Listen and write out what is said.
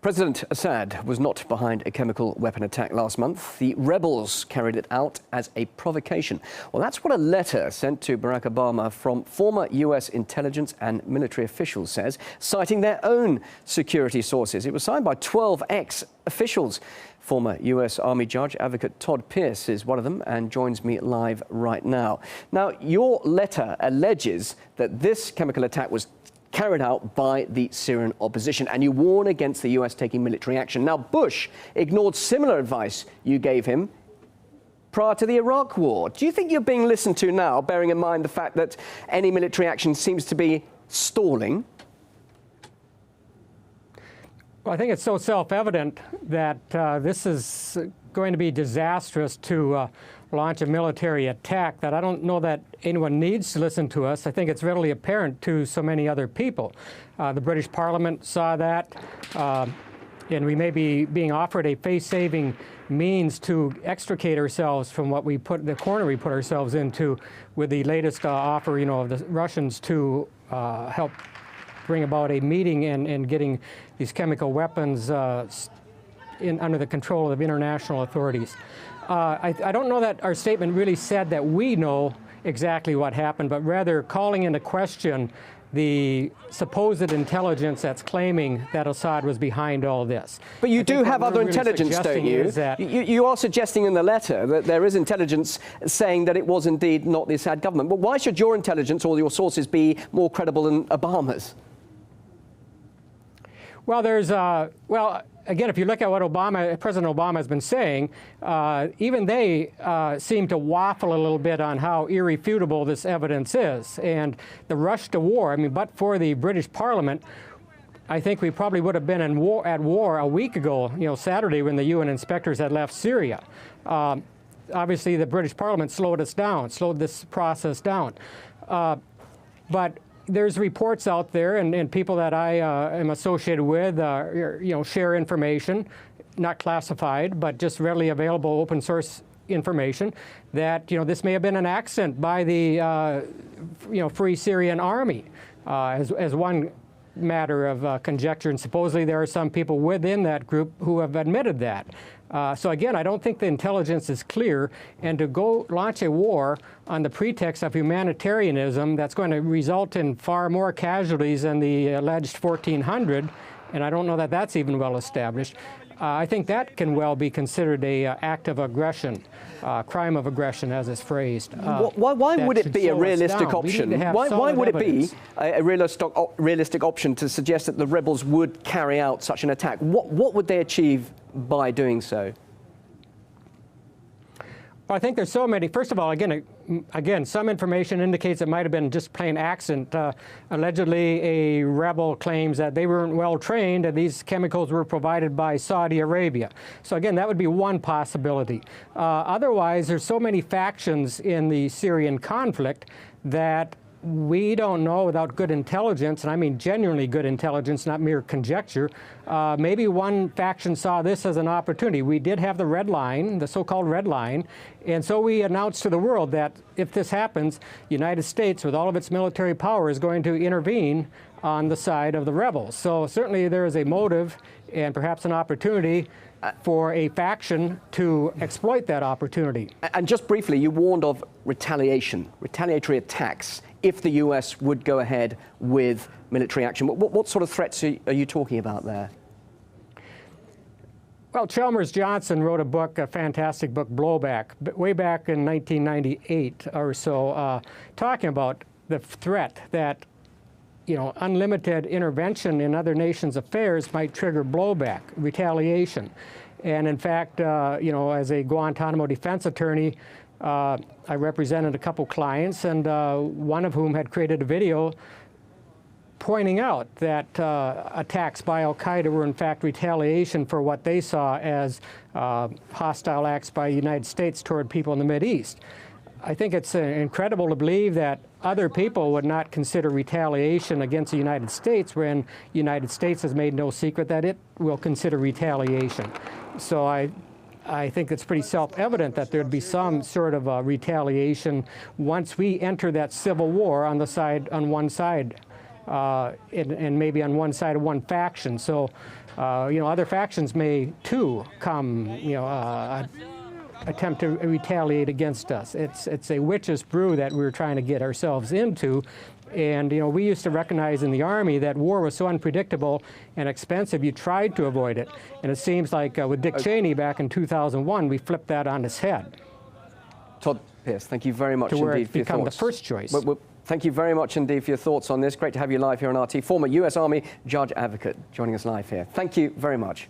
President Assad was not behind a chemical weapon attack last month. The rebels carried it out as a provocation. Well, that's what a letter sent to Barack Obama from former U.S. intelligence and military officials says, citing their own security sources. It was signed by 12 ex-officials. Former U.S. Army Judge Advocate Todd Pierce is one of them and joins me live right now. Now, your letter alleges that this chemical attack was carried out by the Syrian opposition, and you warn against the US taking military action. Now, Bush ignored similar advice you gave him prior to the Iraq War. Do you think you're being listened to now, bearing in mind the fact that any military action seems to be stalling? Well, I think it's so self-evident that this is going to be disastrous to launch a military attack that I don't know that anyone needs to listen to us. I think it's readily apparent to so many other people. The British Parliament saw that, and we may be being offered a face-saving means to extricate ourselves from what the corner we put ourselves into with the latest offer, of the Russians to help bring about a meeting and getting these chemical weapons under the control of international authorities. I don't know that our statement really said that we know exactly what happened, but rather calling into question the supposed intelligence that's claiming that Assad was behind all this. But you do have other intelligence, don't you? You are suggesting in the letter that there is intelligence saying that it was indeed not the Assad government. But why should your intelligence or your sources be more credible than Obama's? Well, again, if you look at what President Obama has been saying, even they seem to waffle a little bit on how irrefutable this evidence is. And the rush to war, but for the British Parliament, I think we probably would have been at war a week ago, Saturday, when the UN inspectors had left Syria. Obviously, the British Parliament slowed this process down. But there's reports out there, and people that I am associated with, share information, not classified, but just readily available open source information, that this may have been an accident by the Free Syrian Army, as one matter of conjecture. And supposedly there are some people within that group who have admitted that. So again, I don't think the intelligence is clear, and to go launch a war on the pretext of humanitarianism that's going to result in far more casualties than the alleged 1,400, and I don't know that that's even well established, I think that can well be considered a act of aggression, crime of aggression, as it's phrased. Why would it be a realistic option? Why would it be a realistic option to suggest that the rebels would carry out such an attack? What would they achieve by doing so? Well, I think there's so many. First of all, again, some information indicates it might have been just plain accident. Allegedly, a rebel claims that they weren't well trained and these chemicals were provided by Saudi Arabia. So again, that would be one possibility. Otherwise, there's so many factions in the Syrian conflict that we don't know without good intelligence, and I mean genuinely good intelligence, not mere conjecture. Maybe one faction saw this as an opportunity. We did have the red line, the so-called red line, and so we announced to the world that if this happens, the United States, with all of its military power, is going to intervene on the side of the rebels. So certainly there is a motive and perhaps an opportunity for a faction to exploit that opportunity. And just briefly, you warned of retaliatory attacks if the US would go ahead with military action. What sort of threats are you talking about there? Well, Chalmers Johnson wrote a book, a fantastic book, Blowback, way back in 1998 or so, talking about the threat that unlimited intervention in other nations' affairs might trigger blowback, retaliation. And in fact, as a Guantanamo defense attorney, I represented a couple clients, and one of whom had created a video pointing out that attacks by al-Qaeda were in fact retaliation for what they saw as hostile acts by the United States toward people in the Mideast. I think it's incredible to believe that other people would not consider retaliation against the United States when the United States has made no secret that it will consider retaliation. So I think it's pretty self-evident that there'd be some sort of retaliation once we enter that civil war on one side and maybe on one side of one faction. So, other factions may too come, attempt to retaliate against us. It's a witch's brew that we're trying to get ourselves into. And, we used to recognize in the Army that war was so unpredictable and expensive, you tried to avoid it. And it seems like with Dick Cheney back in 2001, we flipped that on its head. Todd Pierce, thank you very much to where indeed it's for your become thoughts. the first choice. Thank you very much indeed for your thoughts on this. Great to have you live here on RT. Former US Army Judge Advocate joining us live here. Thank you very much.